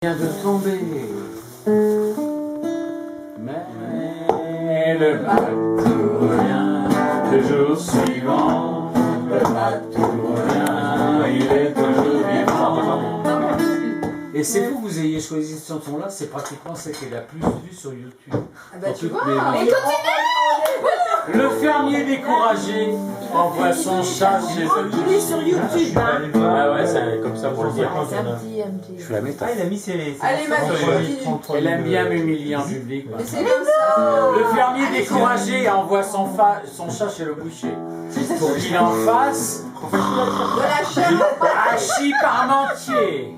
vient de tomber. Mais le bateau revient le jour suivant. Le bateau revient, il est toujours vivant. Et c'est fou que vous ayez choisi cette chanson-là, c'est pratiquement celle qui est la plus vue sur YouTube. Ah bah tu vois, Le fermier découragé envoie son chat chez le Il est sur YouTube, hein. Ah ouais, c'est comme ça pour le dire. C'est un petit. Je la mets. Ah, il a mis ses... allez Mathieu, continue. Elle aime bien m'humilier en public. Mais c'est comme ça. Le fermier découragé envoie son chat chez le boucher pour qu'il en fasse De la chair. hachis parmentier.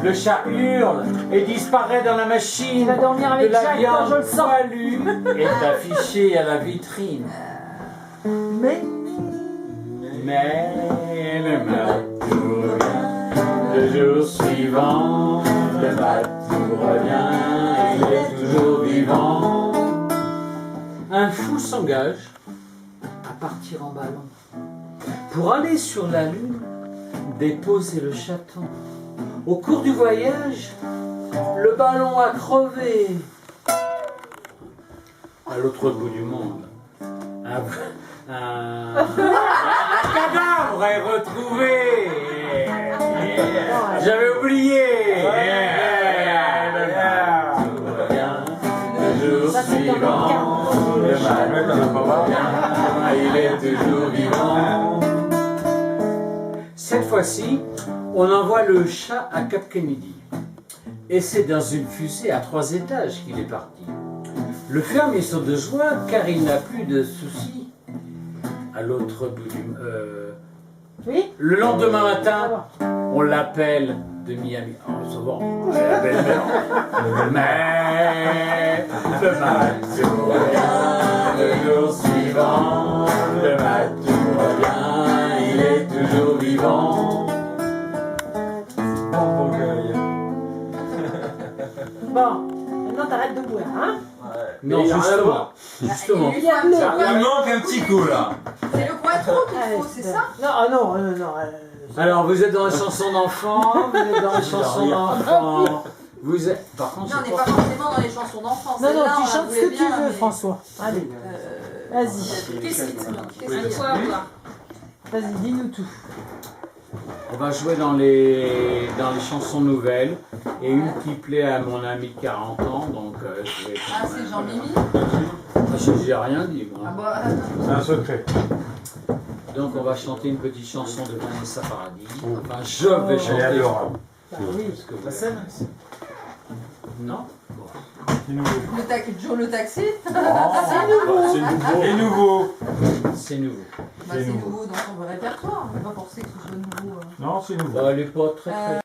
Le chat hurle et disparaît dans la machine. Il va dormir avec de la Jacques, viande je le sens. poilue est affichée à la vitrine. Mais Le bateau revient le jour suivant. Le bateau revient, il est toujours vivant. Un fou s'engage à partir en ballon pour aller sur la lune déposer le chaton. Au cours du voyage, le ballon a crevé. À l'autre bout du monde, un cadavre est retrouvé. J'avais oublié. Le jour suivant, le bateau revient, il est toujours vivant. Cette fois-ci, on envoie le chat à Cap Kennedy. Et c'est dans une fusée à 3 étages qu'il est parti. Le fermier saute de joie car il n'a plus de soucis. À l'autre bout du... oui. Le lendemain matin, on l'appelle de Miami. Oh, ça va, c'est la belle-mère. Mais le bateau revient le jour suivant. Le bateau revient, il est toujours vivant. Bon, maintenant t'arrêtes de boire, hein. Non, justement. Justement. Il lui faut un petit Il coin. manque un petit coup là. C'est le quattro qu'il faut, c'est ça? Non, ah non, non. Alors, vous êtes dans les chansons d'enfants, vous êtes dans les chansons d'enfants. Vous êtes... Par contre, Non, on n'est pas forcément dans les chansons d'enfance. Non, non, Celle-là, tu on la chantes ce voulait que tu bien, veux, mais- François. Allez, vas-y. Qu'est-ce qu'il te manque? Qu'est-ce Oui. qu'il y a? Vas-y, dis-nous tout. on va jouer dans les chansons nouvelles et une qui plaît à mon ami de 40 ans, donc je vais... Ah, c'est Jean-Mimi? J'ai rien dit, moi. Ah bah, C'est un secret. Donc on va chanter une petite chanson de Vanessa Paradis. Enfin, je vais Elle est chanter. adorable. Bah oui. Parce que vous- La scène Non. C'est nouveau. Joe le taxi? C'est nouveau. C'est nouveau. Bah, c'est nouveau dans son répertoire. On n'est pas forcé que ce soit nouveau. Non, c'est nouveau. Bah, elle est pas très très...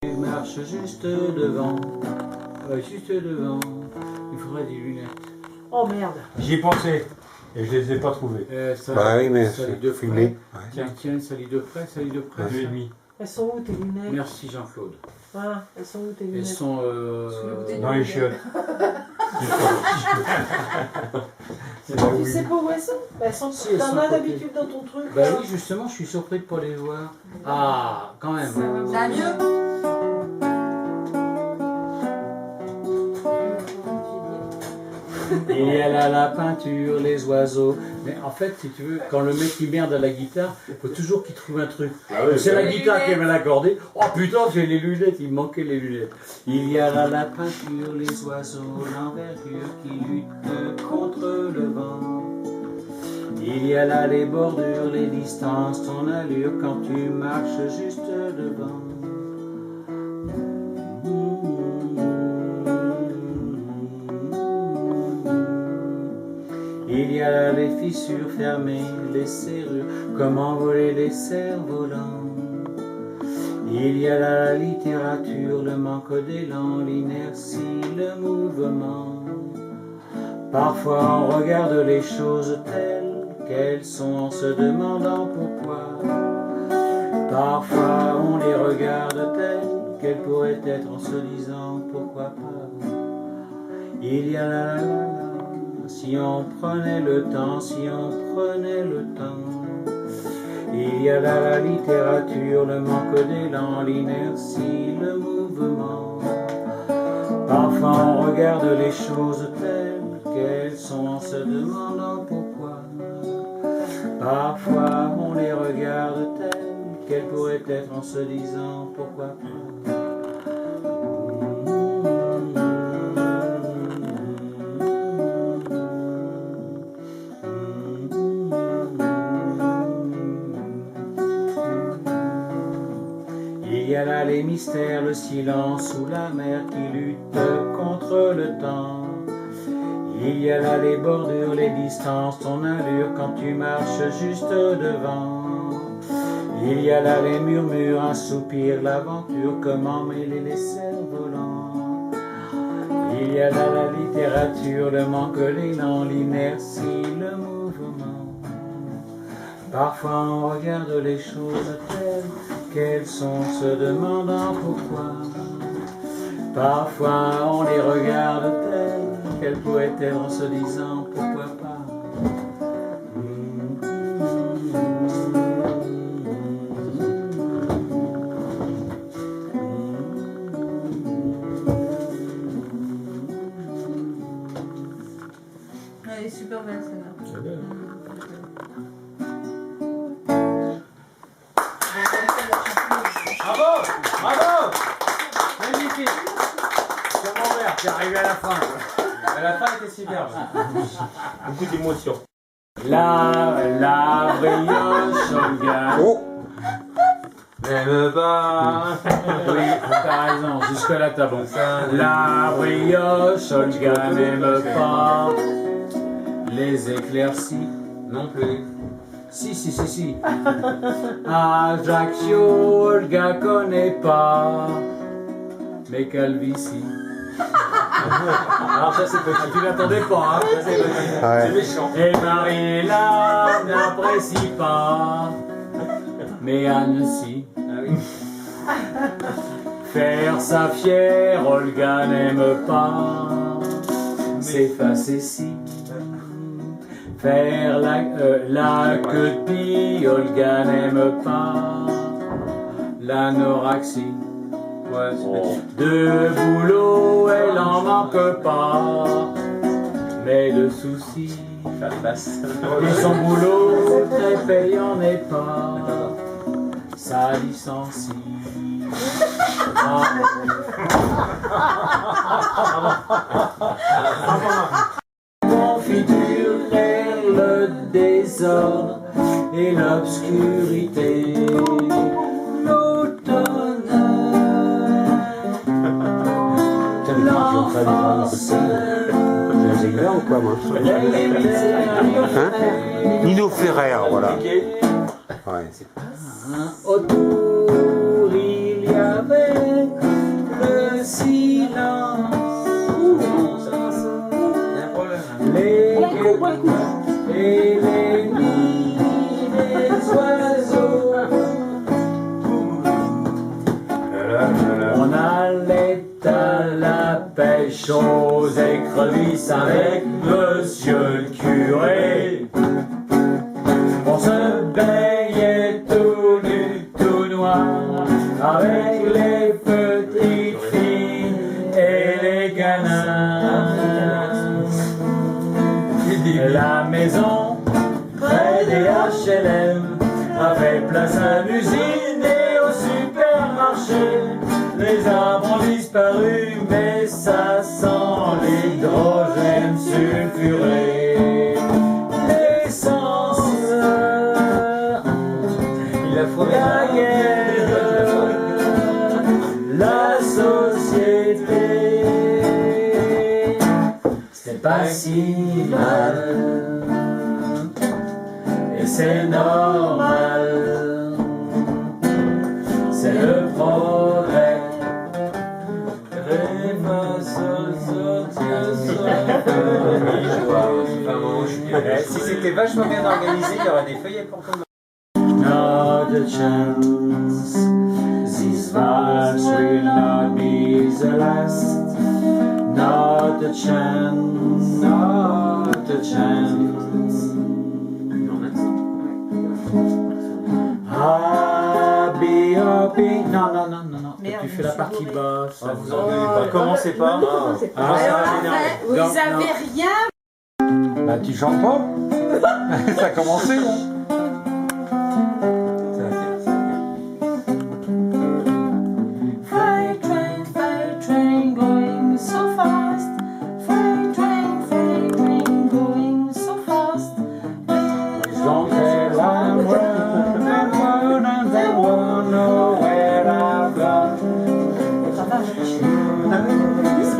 Il marche juste devant. Juste devant. Il faudrait des lunettes. Oh merde. J'y ai pensé et je les ai pas trouvées. Ça, Bah oui, mais ça lit c'est de fumé. près. Tiens, tiens, ça lit de près, ça lit de près. 2,5. Elles sont où tes lunettes? Merci Jean-Claude. Voilà, elles sont où tes Elles lunettes? sont... Dans les chiottes. C'est là où Tu il- sais pas où elles sont? Bah, elles sont... Si, elles T'en sont as à côté. d'habitude dans ton truc? Bah là. oui, justement, je suis surpris de pas les voir. Ah, quand même. Ça va mieux? Il y a là la peinture, les oiseaux. Mais en fait, si tu veux, quand le mec il merde à la guitare, il faut toujours qu'il trouve un truc. C'est la Les guitare qui est lunettes. mal accordée. Oh putain, j'ai les lunettes, il me manquait les lunettes. Il y a là la peinture, les oiseaux, l'envergure qui lutte contre le vent. Il y a là les bordures, les distances, ton allure quand tu marches juste devant. Il y a les fissures fermées, les serrures, comment voler les cerfs-volants. Il y a la littérature, le manque d'élan, l'inertie, le mouvement. Parfois on regarde les choses telles qu'elles sont en se demandant pourquoi. Parfois on les regarde telles qu'elles pourraient être en se disant pourquoi pas. Il y a la la la. Si on prenait le temps, si on prenait le temps. Il y a là la littérature, le manque d'élan, l'inertie, le mouvement. Parfois on regarde les choses telles qu'elles sont en se demandant pourquoi. Parfois on les regarde telles qu'elles pourraient être en se disant pourquoi pas. Il y a là les mystères, le silence ou la mer qui lutte contre le temps. Il y a là les bordures, les distances, ton allure quand tu marches juste devant. Il y a là les murmures, un soupir, l'aventure, comment mêler les cerfs-volants. Il y a là la littérature, le manque, l'élan, l'inertie, le mouvement. Parfois on regarde les choses telles qu'elles sont, se demandant pourquoi. Parfois on les regarde telles qu'elles pourraient être en se disant pourquoi pas. Elle est super belle celle-là. C'est bien. Bravo! Bravo! Magnifique! C'est mon verre, c'est arrivé à la fin. À la fin, était superbe. Beaucoup d'émotions. La brioche au gars. Oh! N'aime pas. Oui, t'as raison, jusque-là t'as bon. La brioche Olga n'aime pas les éclaircies non plus. Si. Ajaccio, Olga connaît pas mais calvitie. Alors ça c'est petit, tu l'attendais pas, hein. Ça, c'est méchant. Et Marie-Hélène n'apprécie pas, mais Anne si. Faire sa fière, Olga n'aime pas, c'est facétie. Faire la queue de pie, Olga n'aime pas, l'anorexie. Ouais, de boulot, elle en manque pas, mais de soucis. Et son boulot très payant n'est pas, ça licencie. Confiture, l'air, le désordre et l'obscurité. L'enfance. J'ai Ziegler ou quoi, moi? Hein? Nino Ferrer, voilà. Ouais. Autour, il y avait le silence. Les gueux et les nids des oiseaux. On allait à la pêche aux écrevisses avec monsieur le curé. On se baignait tout nu, tout noir, avec les petites filles et les canins. La maison près des HLM avait place à l'usine et au supermarché. Les arbres ont disparu, mais ça sent l'hydrogène sulfuré. L'essence, la guerre, la société. C'est pas si mal, et c'est normal. C'est le progrès. Si c'était vachement bien organisé, il y aurait des feuillets pour tout le monde. Not a chance, this valse will not be the last. Not a chance, not a chance. I'll be happy. No. Non. Merde, Tu je fais me la suis partie bourrée. basse. Ah, vous engueulez pas. Commencez pas. Non, c'est pas. Ah, ça Alors va m'énerver. après, vous Non, avez rien. Bah tu chantes pas. Ça a commencé là. Freight train going so fast. Freight train going so fast. Don't tell I'm running and they won't know where I've gone.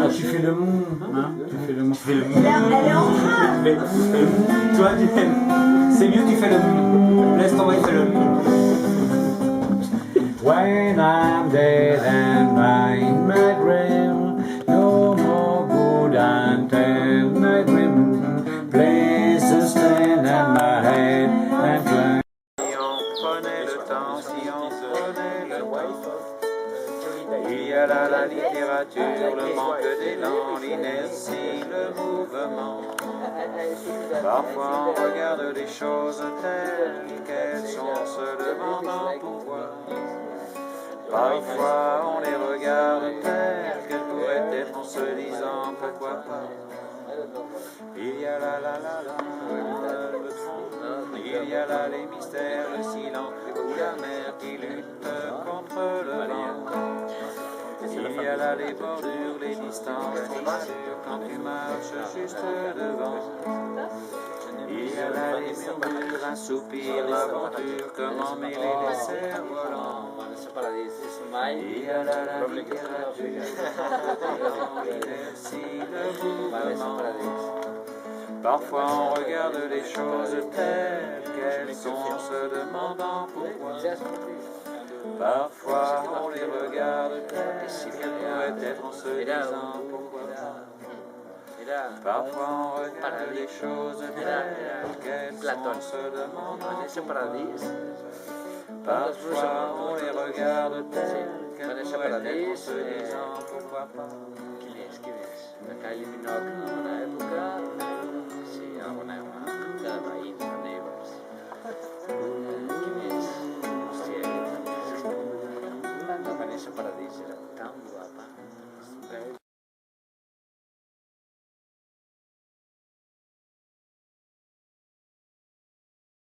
Ah, tu fais le mou, hein? Tu fais le mou. Elle est en train. Toi, c'est mieux, tu fais le. Laisse tomber, fais le. When I'm dead and lying in my grave, no more good until my dream. Places stand at my head and climb. Si on prenait le temps, si on prenait le temps. Il y a là la littérature, le manque d'élan, l'inertie, le mouvement. Parfois on regarde les choses telles qu'elles sont, se demandant pourquoi. Parfois on les regarde telles qu'elles pourraient être en se disant pourquoi pas. Il y a là le tronc, il y a là les mystères, le silence, ou la mer qui lutte contre le vent. Il y a là les bordures, les distances, les masures quand tu marches juste devant. Il y a là les murmures, un soupir, l'aventure, comment mêler les cerfs-volants. Il y a là la littérature, l'inertie, le mouvement. Parfois on regarde les choses telles qu'elles sont en se demandant pourquoi. Parfois on les regarde telles qu'elles pourraient être en se disant pourquoi pas. Parfois on regarde les choses telles qu'elles sont en se demandant pourquoi. Parfois on les regarde telles qu'elles pourraient être en se disant pourquoi pas. Kylie Minogue en una època, sí, alguna època de veïns.